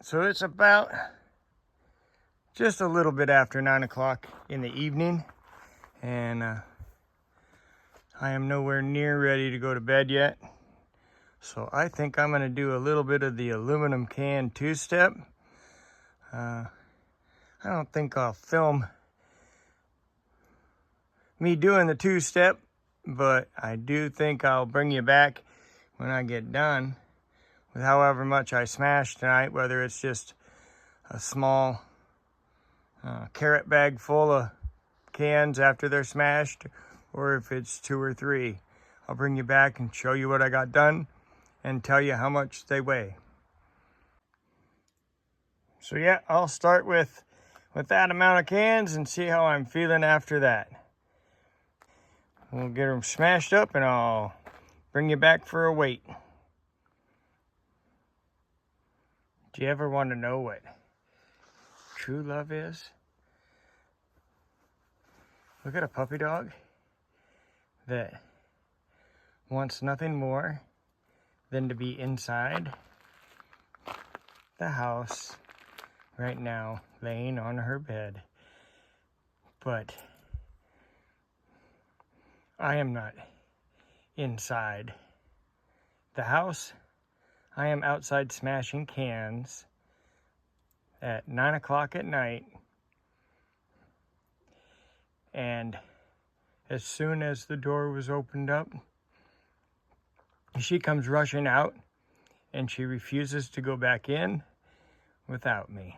So it's about just a little bit after 9 o'clock in the evening, and I am nowhere near ready to go to bed yet. So I think I'm gonna do a little bit of the aluminum can two-step. I don't think I'll film me doing the two-step, but I do think I'll bring you back when I get done with however much I smash tonight, whether it's just a small carrot bag full of cans after they're smashed, or if it's 2 or 3. I'll bring you back and show you what I got done and tell you how much they weigh. So yeah, I'll start with that amount of cans and see how I'm feeling after that. We'll get them smashed up and I'll bring you back for a weight. Do you ever want to know what true love is? Look at a puppy dog that wants nothing more than to be inside the house right now, laying on her bed. But I am not inside the house. I am outside smashing cans at 9 o'clock at night. And as soon as the door was opened up, she comes rushing out and she refuses to go back in without me.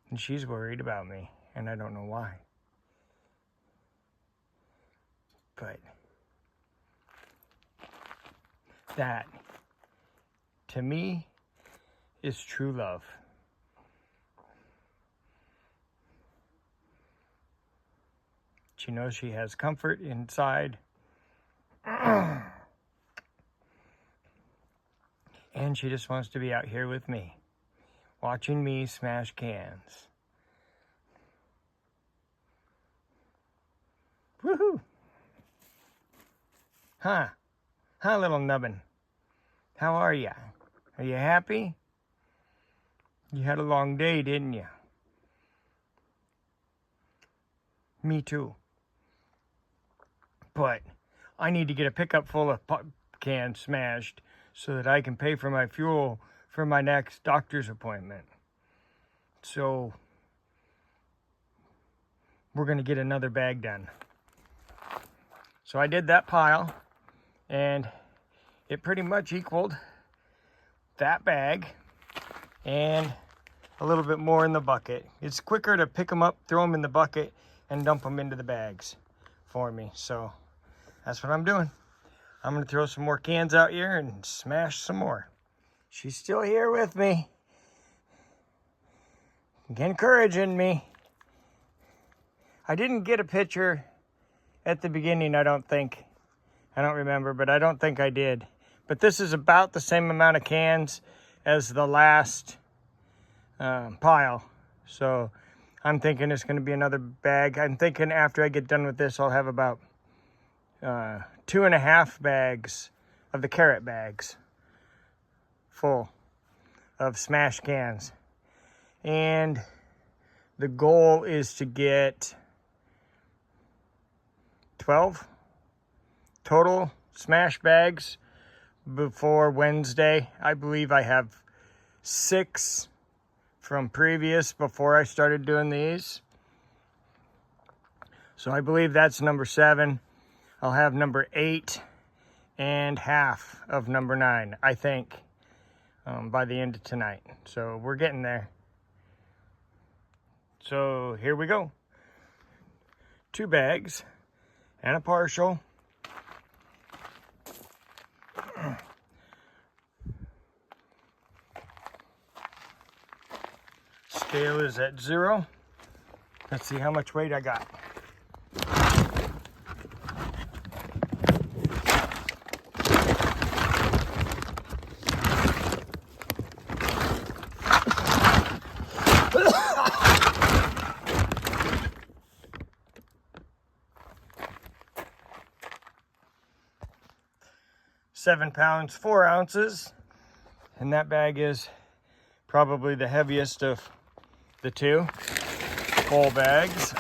And she's worried about me, and I don't know why. But that, to me, is true love. She knows she has comfort inside. And she just wants to be out here with me, watching me smash cans. Woohoo! Huh, little nubbin. How are ya? Are you happy? You had a long day, didn't you? Me too. But I need to get a pickup full of cans smashed so that I can pay for my fuel for my next doctor's appointment. So we're gonna get another bag done. So I did that pile, and it pretty much equaled that bag and a little bit more in the bucket. It's quicker to pick them up, throw them in the bucket, and dump them into the bags for me. So that's what I'm doing. I'm gonna throw some more cans out here and smash some more. She's still here with me, encouraging me. I didn't get a picture at the beginning, I don't think. I don't remember, but I don't think I did. But this is about the same amount of cans as the last pile. So I'm thinking it's gonna be another bag. I'm thinking after I get done with this, I'll have about 2.5 bags of the carrot bags full of smashed cans. And the goal is to get 12 total smash bags before Wednesday. I believe I have 6 from previous before I started doing these. So I believe that's number 7. I'll have number 8 and half of number 9, I think, by the end of tonight. So we're getting there. So here we go. 2 bags and a partial. Scale is at 0. Let's see how much weight I got. £7 4 ounces. And that bag is probably the heaviest of the two full bags.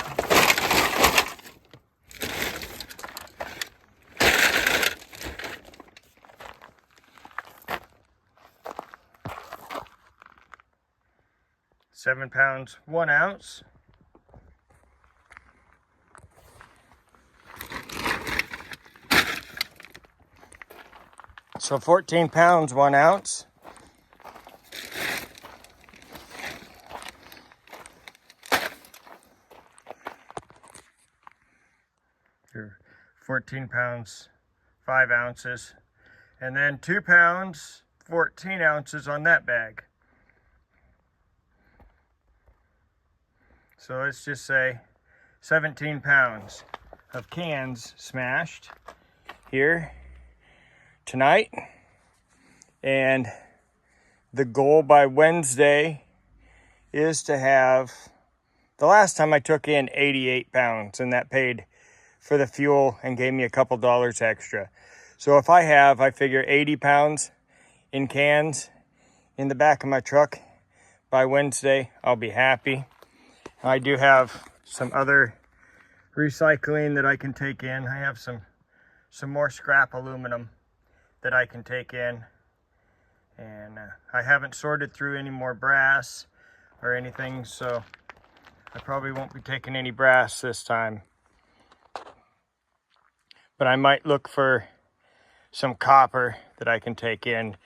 £7 1 ounce. So 14 pounds 1 ounce. Here, 14 pounds 5 ounces. And then 2 pounds 14 ounces on that bag. So let's just say 17 pounds of cans smashed here tonight. And the goal by Wednesday is to have, the last time I took in 88 pounds, and that paid for the fuel and gave me a couple dollars extra. So if I figure 80 pounds in cans in the back of my truck by Wednesday, I'll be happy. I do have some other recycling that I can take in. I have some more scrap aluminum that I can take in. And I haven't sorted through any more brass or anything, so I probably won't be taking any brass this time. But I might look for some copper that I can take in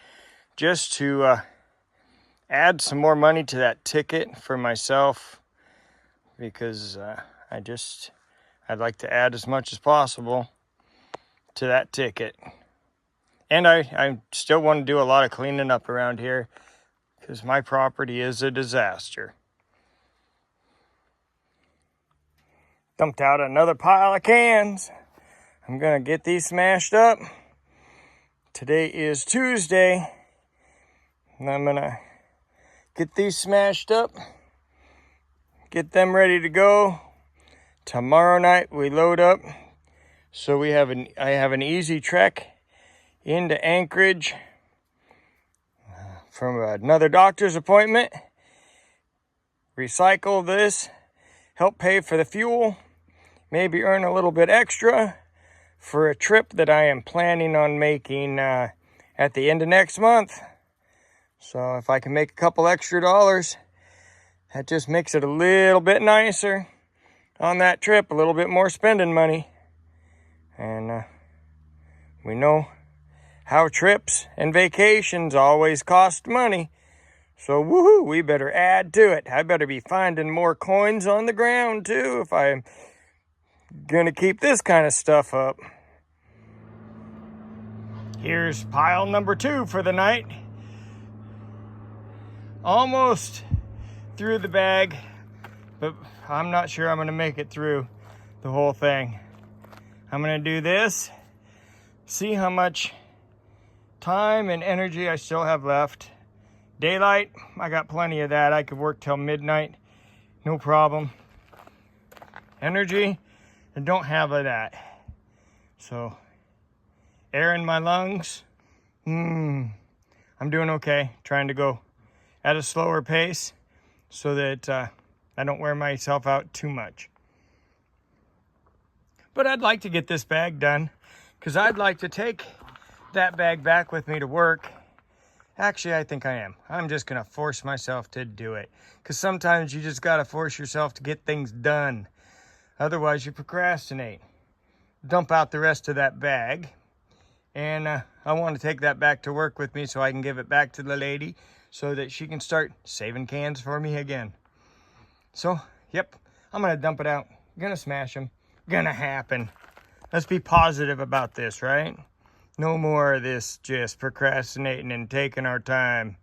just to add some more money to that ticket for myself, because I'd like to add as much as possible to that ticket. And I still want to do a lot of cleaning up around here, because my property is a disaster. Dumped out another pile of cans. I'm gonna get these smashed up. Today is Tuesday, and I'm gonna get these smashed up, get them ready to go. Tomorrow night we load up, so I have an easy trek into Anchorage from another doctor's appointment. Recycle this, help pay for the fuel, maybe earn a little bit extra for a trip that I am planning on making at the end of next month. So if I can make a couple extra dollars, that just makes it a little bit nicer on that trip, a little bit more spending money. And we know how trips and vacations always cost money. So woohoo, we better add to it. I better be finding more coins on the ground too if I'm gonna keep this kind of stuff up. Here's pile number 2 for the night. Almost through the bag, but I'm not sure I'm gonna make it through the whole thing. I'm gonna do this, see how much time and energy I still have left. Daylight, I got plenty of that. I could work till midnight, no problem. Energy, I don't have of that. So, air in my lungs, I'm doing okay. Trying to go at a slower pace so that I don't wear myself out too much. But I'd like to get this bag done, because I'd like to take that bag back with me to work. Actually, I think I am. I'm just gonna force myself to do it, because sometimes you just gotta force yourself to get things done. Otherwise you procrastinate. Dump out the rest of that bag, and I want to take that back to work with me so I can give it back to the lady so that she can start saving cans for me again. So, yep, I'm gonna dump it out. Gonna smash them. Gonna happen. Let's be positive about this, right? No more of this just procrastinating and taking our time.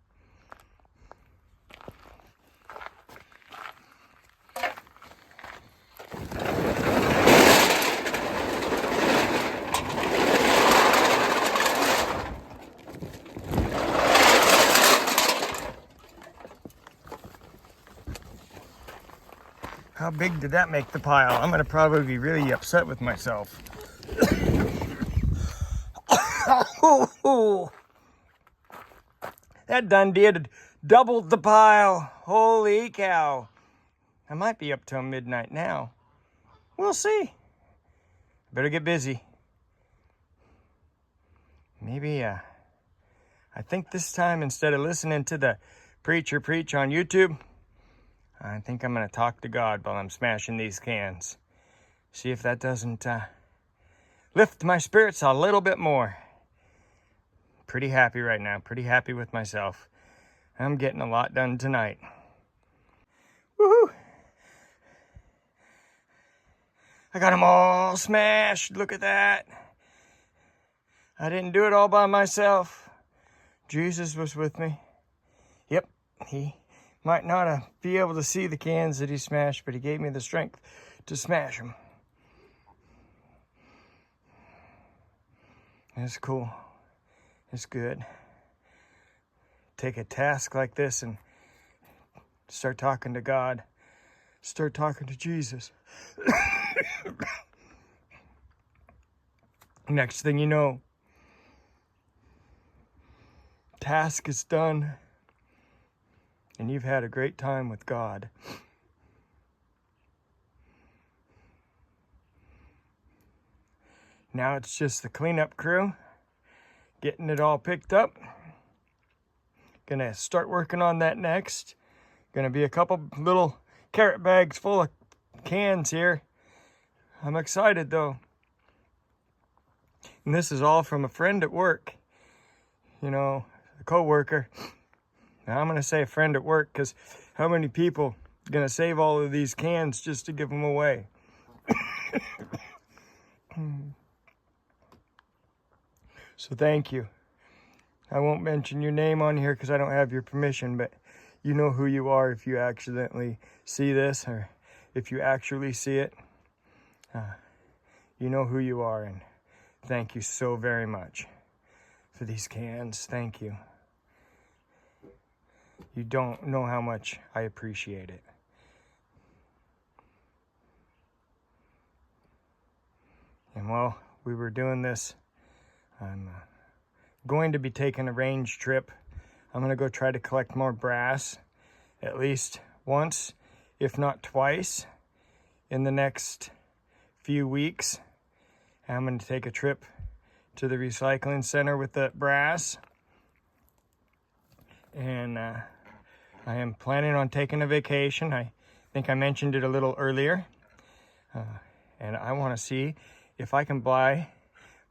How big did that make the pile? I'm gonna probably be really upset with myself. That done did. Doubled the pile. Holy cow. I might be up till midnight now. We'll see. Better get busy. Maybe, I think this time, instead of listening to the preacher preach on YouTube, I think I'm going to talk to God while I'm smashing these cans. See if that doesn't lift my spirits a little bit more. Pretty happy right now. Pretty happy with myself. I'm getting a lot done tonight. Woohoo! I got them all smashed. Look at that. I didn't do it all by myself. Jesus was with me. Yep, he might not be able to see the cans that he smashed, but he gave me the strength to smash them. It's cool. It's good. Take a task like this and start talking to God. Start talking to Jesus. Next thing you know, task is done, and you've had a great time with God. Now it's just the cleanup crew, getting it all picked up. Gonna start working on that next. Gonna be a couple little carrot bags full of cans here. I'm excited though. And this is all from a friend at work. You know, a co-worker. Now I'm gonna say a friend at work, because how many people are gonna save all of these cans just to give them away? So thank you. I won't mention your name on here because I don't have your permission, but you know who you are if you accidentally see this, or if you actually see it. You know who you are, and thank you so very much for these cans. Thank you. You don't know how much I appreciate it. And while we were doing this, I'm going to be taking a range trip. I'm going to go try to collect more brass at least once, if not twice, in the next few weeks. I'm going to take a trip to the recycling center with the brass. And I am planning on taking a vacation. I think I mentioned it a little earlier. And I want to see if I can buy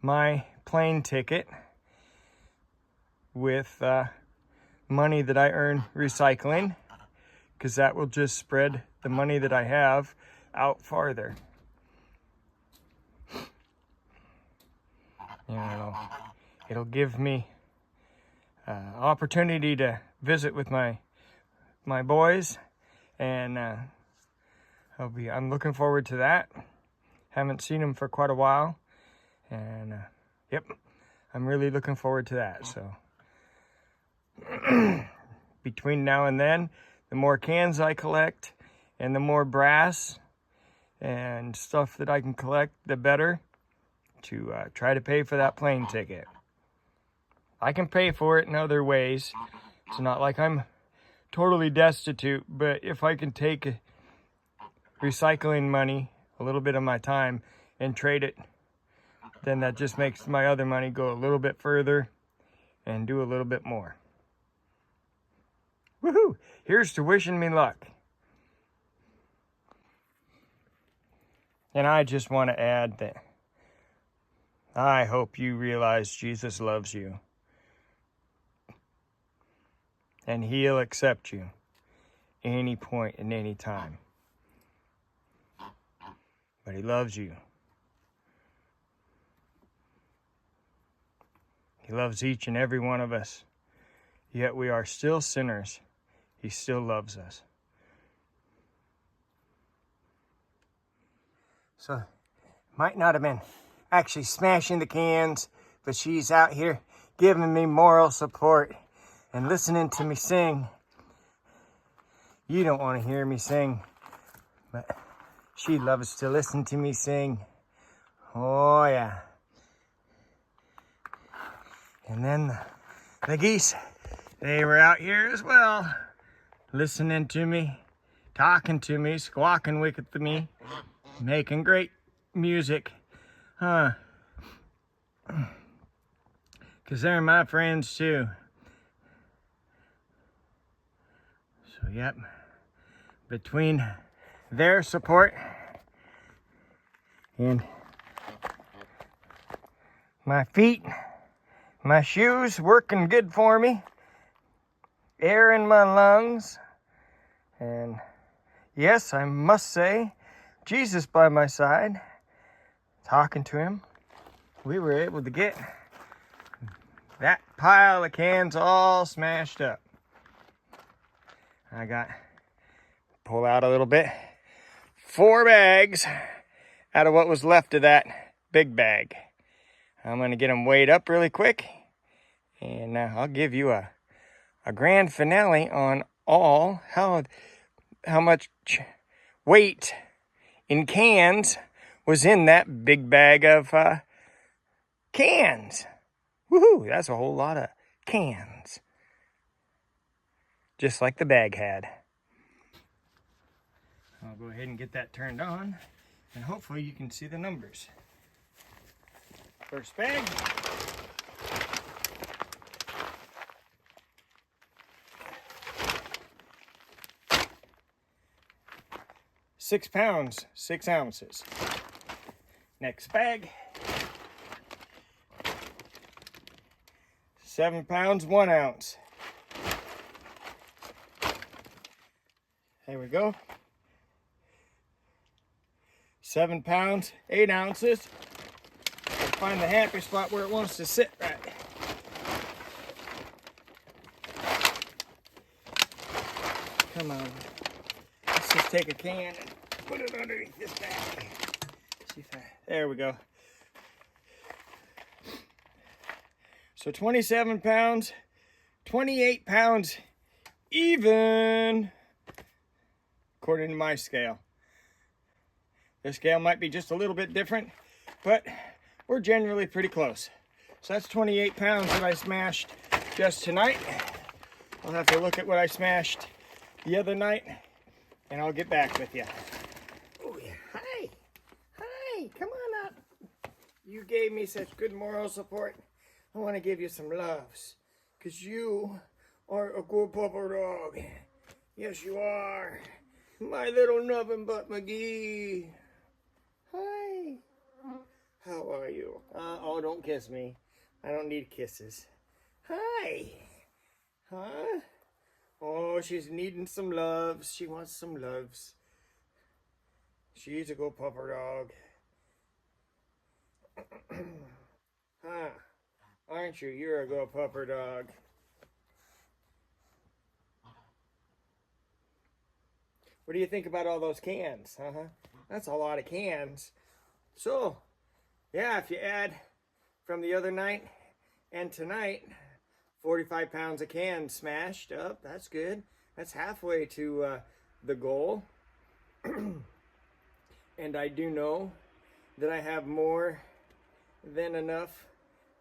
my plane ticket with money that I earn recycling, because that will just spread the money that I have out farther. You know, it'll give me opportunity to visit with my boys, and I'm looking forward to that. Haven't seen them for quite a while, and yep, I'm really looking forward to that. So between now and then, the more cans I collect and the more brass and stuff that I can collect, the better, to try to pay for that plane ticket. I can pay for it in other ways. It's not like I'm totally destitute, but if I can take recycling money, a little bit of my time, and trade it, then that just makes my other money go a little bit further and do a little bit more. Woohoo! Here's to wishing me luck. And I just want to add that I hope you realize Jesus loves you. And he'll accept you any point and any time. But he loves you. He loves each and every one of us. Yet we are still sinners. He still loves us. So, might not have been actually smashing the cans, but she's out here giving me moral support and listening to me sing. You don't want to hear me sing, but she loves to listen to me sing. Oh yeah. And then the geese, They were out here as well, listening to me, talking to me, squawking with me, making great music. Huh. 'Cause they're my friends too. So, yep. Between their support and my feet, my shoes working good for me, air in my lungs, and yes, I must say, Jesus by my side, talking to him, we were able to get that pile of cans all smashed up. I got, pull out a little bit, 4 bags out of what was left of that big bag. I'm gonna get them weighed up really quick, and I'll give you a grand finale on all how much weight in cans was in that big bag of cans. Woohoo, that's a whole lot of cans. Just like the bag had. I'll go ahead and get that turned on, and hopefully you can see the numbers. First bag. £6, 6 ounces. Next bag. 7 pounds, 1 ounce. There we go. 7 pounds, 8 ounces. Let's find the happy spot where it wants to sit right. Come on. Let's just take a can and put it underneath this bag. See if there we go. So 27 pounds, 28 pounds even, according to my scale. This scale might be just a little bit different, but we're generally pretty close. So that's 28 pounds that I smashed just tonight. I'll have to look at what I smashed the other night, and I'll get back with you. Oh yeah, hi, come on up. You gave me such good moral support. I want to give you some loves, because you are a good pupper dog. Yes, you are. My little nothing but McGee. Hi. How are you? Oh, don't kiss me. I don't need kisses. Hi. Huh? Oh, she's needing some loves. She wants some loves. She's a good pupper dog. Huh? Aren't you? You're a good pupper dog. What do you think about all those cans? That's a lot of cans. So, yeah, if you add from the other night and tonight, 45 pounds of cans smashed up. That's good. That's halfway to the goal. And I do know that I have more than enough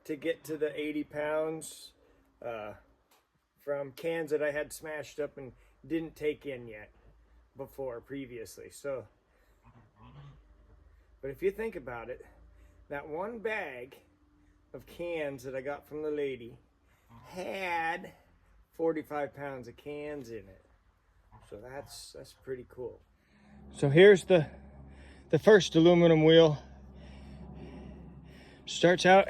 to get to the 80 pounds from cans that I had smashed up and didn't take in yet previously. So, but if you think about it, that one bag of cans that I got from the lady had 45 pounds of cans in it. So that's pretty cool. So here's the first aluminum wheel. Starts out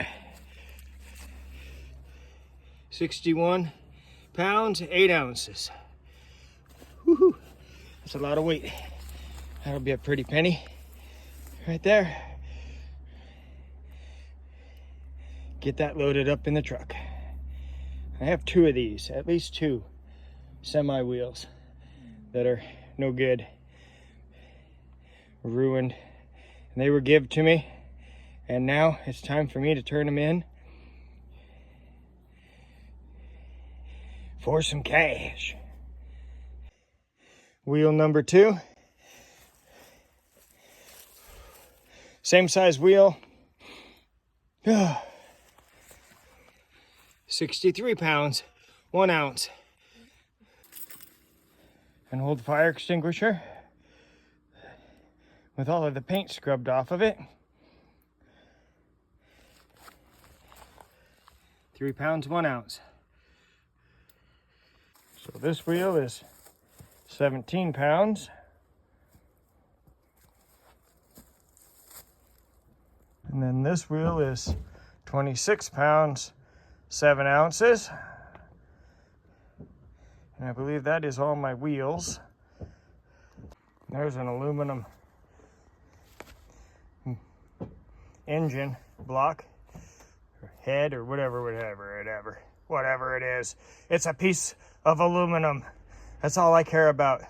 61 pounds, 8 ounces. Woohoo! That's a lot of weight. That'll be a pretty penny right there. Get that loaded up in the truck. I have 2 of these, at least 2 semi wheels that are no good, ruined, and they were given to me, and now it's time for me to turn them in for some cash. Wheel number 2, same size wheel, 63 pounds, 1 ounce. An old fire extinguisher with all of the paint scrubbed off of it. 3 pounds, 1 ounce. So this wheel is 17 pounds. And then this wheel is 26 pounds, 7 ounces. And I believe that is all my wheels. There's an aluminum engine block, or head, or whatever it is. It's a piece of aluminum. That's all I care about.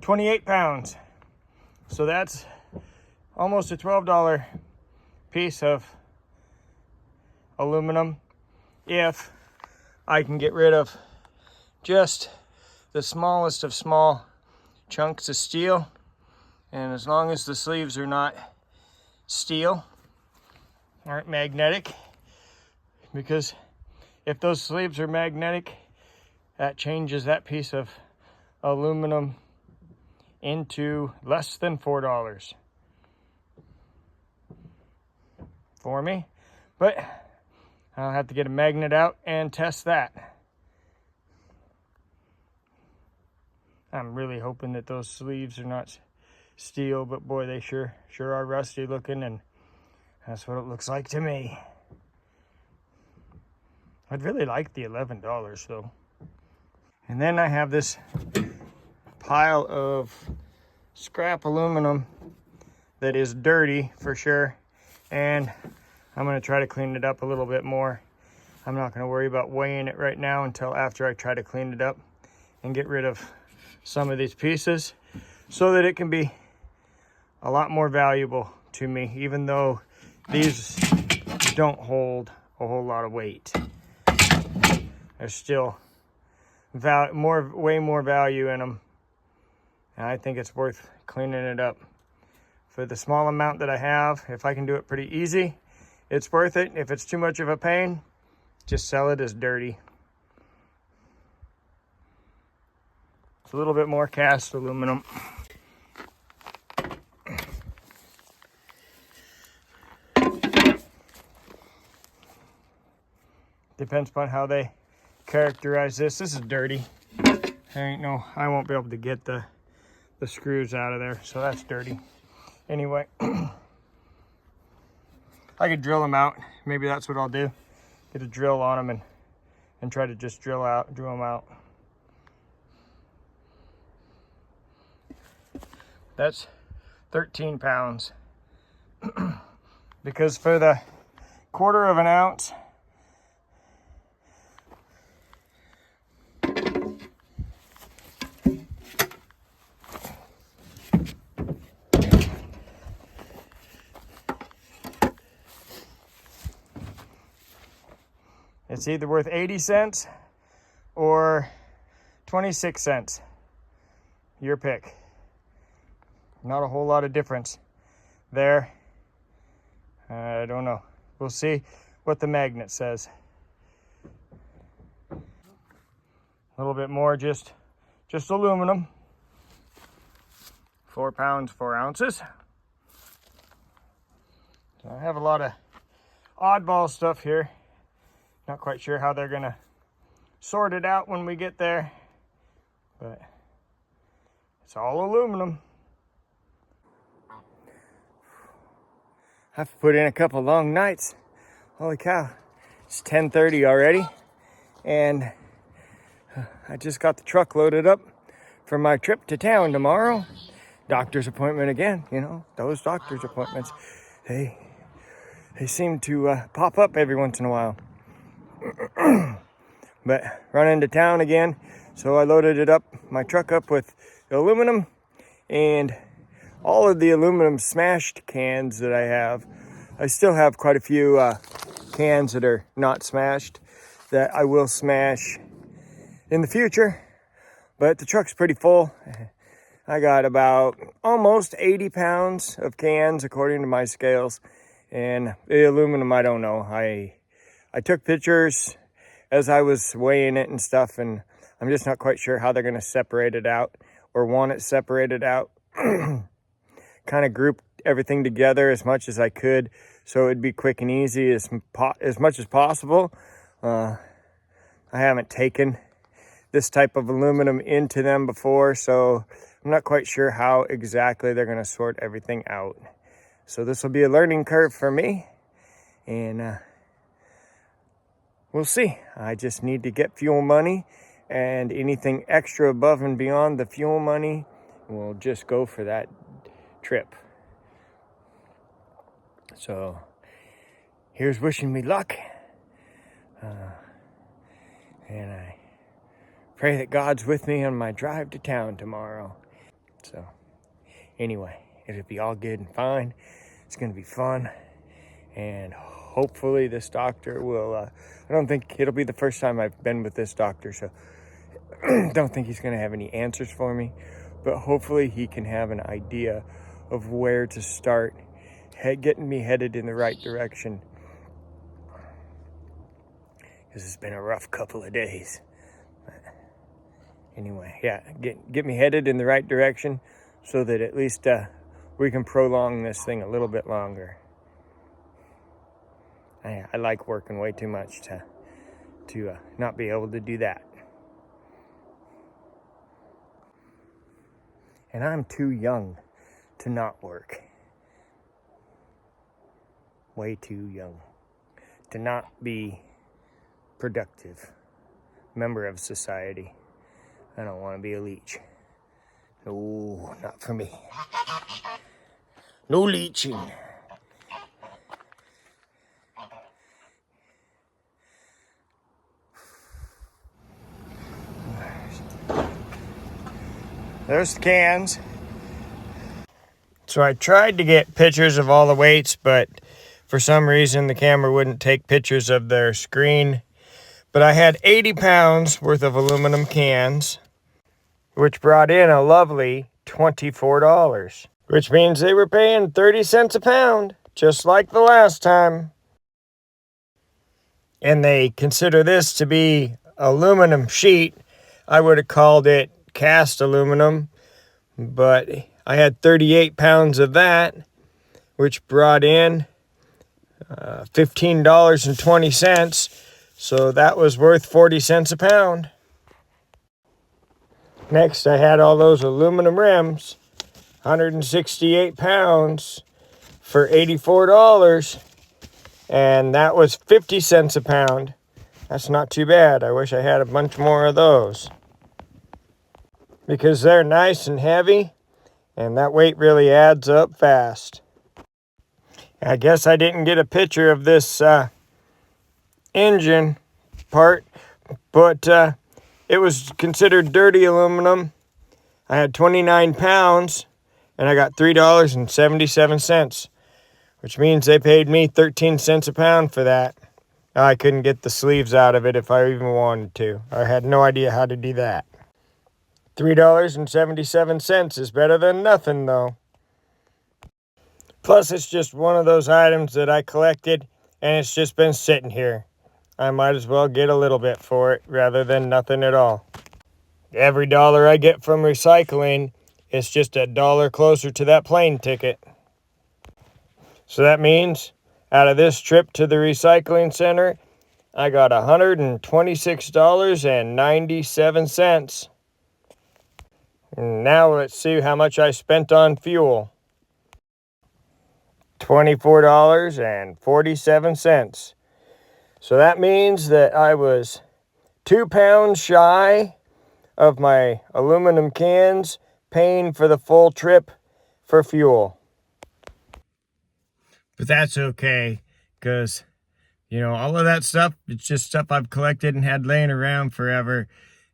28 pounds. So that's almost a $12 piece of aluminum if I can get rid of just the smallest of small chunks of steel. And as long as the sleeves are not steel, aren't magnetic, because if those sleeves are magnetic, that changes that piece of aluminum into less than $4 for me. But I'll have to get a magnet out and test that. I'm really hoping that those sleeves are not steel, but boy, they sure are rusty looking, and that's what it looks like to me. I'd really like the $11 though. And then I have this pile of scrap aluminum that is dirty for sure, and I'm going to try to clean it up a little bit more. I'm not going to worry about weighing it right now until after I try to clean it up and get rid of some of these pieces so that it can be a lot more valuable to me, even though these don't hold a whole lot of weight. There's still way more value in them, and I think it's worth cleaning it up. For the small amount that I have, if I can do it pretty easy, it's worth it. If it's too much of a pain, just sell it as dirty. It's a little bit more cast aluminum. Depends upon how they characterize this. This is dirty. I won't be able to get the screws out of there, so that's dirty. Anyway, I could drill them out. Maybe that's what I'll do. Get a drill on them and try to just drill them out. That's 13 pounds. Because for the 1/4 of an ounce, it's either worth 80 cents or 26 cents. Your pick. Not a whole lot of difference there. I don't know. We'll see what the magnet says. A little bit more, just aluminum. 4 pounds, 4 ounces. So I have a lot of oddball stuff here. Not quite sure how they're gonna sort it out when we get there, but it's all aluminum. I've put in a couple long nights. Holy cow, it's 10:30 already, and I just got the truck loaded up for my trip to town tomorrow. Doctor's appointment again. You know, those doctor's appointments, they seem to pop up every once in a while. But running to town again, so I loaded my truck up with aluminum, and all of the aluminum smashed cans that I have. I still have quite a few cans that are not smashed that I will smash in the future, but the truck's pretty full. I got about almost 80 pounds of cans according to my scales, and the aluminum, I don't know. I took pictures as I was weighing it and stuff, and I'm just not quite sure how they're going to separate it out or want it separated out. Kind of grouped everything together as much as I could so it'd be quick and easy as much as possible. I haven't taken this type of aluminum into them before, so I'm not quite sure how exactly they're going to sort everything out. So this will be a learning curve for me, and we'll see. I just need to get fuel money, and anything extra above and beyond the fuel money will just go for that trip. So here's wishing me luck, and I pray that God's with me on my drive to town tomorrow. So anyway, it'll be all good and fine. It's going to be fun, and hopefully this doctor will, I don't think it'll be the first time I've been with this doctor, so don't think he's going to have any answers for me, but hopefully he can have an idea of where to start getting me headed in the right direction, because it's been a rough couple of days. Anyway, yeah, get me headed in the right direction so that at least we can prolong this thing a little bit longer. I like working way too much to not be able to do that. And I'm too young to not work. Way too young to not be productive member of society. I don't want to be a leech. No, not for me. No leeching. There's the cans. So I tried to get pictures of all the weights, but for some reason the camera wouldn't take pictures of their screen. But I had 80 pounds worth of aluminum cans, which brought in a lovely $24, which means they were paying 30 cents a pound, just like the last time. And they consider this to be aluminum sheet. I would have called it cast aluminum, but I had 38 pounds of that, which brought in $15.20. So that was worth 40 cents a pound. Next, I had all those aluminum rims, 168 pounds for $84. And that was 50 cents a pound. That's not too bad. I wish I had a bunch more of those, because they're nice and heavy, and that weight really adds up fast. I guess I didn't get a picture of this engine part, but it was considered dirty aluminum. I had 29 pounds, and I got $3.77, which means they paid me 13 cents a pound for that. I couldn't get the sleeves out of it if I even wanted to. I had no idea how to do that. $3.77 is better than nothing, though. Plus, it's just one of those items that I collected, and it's just been sitting here. I might as well get a little bit for it rather than nothing at all. Every dollar I get from recycling is just a dollar closer to that plane ticket. So that means out of this trip to the recycling center, I got $126.97. Now let's see how much I spent on fuel. $24.47. So that means that I was 2 pounds shy of my aluminum cans paying for the full trip for fuel. But that's okay, because, you know, all of that stuff, it's just stuff I've collected and had laying around forever.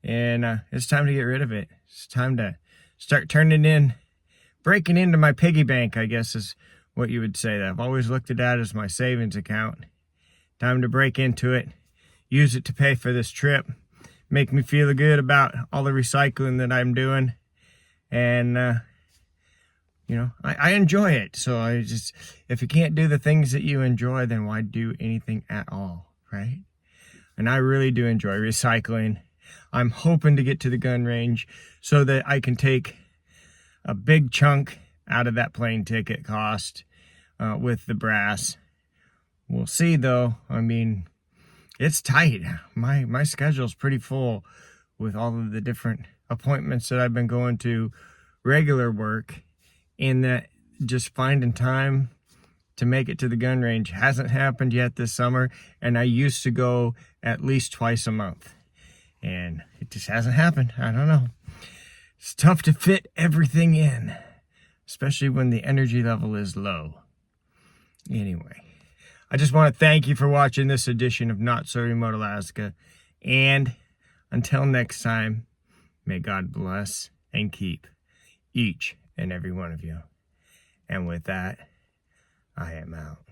And it's time to get rid of it. It's time to start breaking into my piggy bank, I guess is what you would say. I've always looked at that as my savings account. Time to break into it, use it to pay for this trip, make me feel good about all the recycling that I'm doing. And, you know, I enjoy it. So if you can't do the things that you enjoy, then why do anything at all, right? and I really do enjoy recycling. I'm hoping to get to the gun range so that I can take a big chunk out of that plane ticket cost with the brass. We'll see though. I mean, it's tight. My schedule's pretty full with all of the different appointments that I've been going to, regular work, and that just finding time to make it to the gun range hasn't happened yet this summer. And I used to go at least twice a month, and it just hasn't happened. I don't know. It's tough to fit everything in, especially when the energy level is low. Anyway, I just want to thank you for watching this edition of Not So Remote Alaska. And until next time, may God bless and keep each and every one of you. And with that, I am out.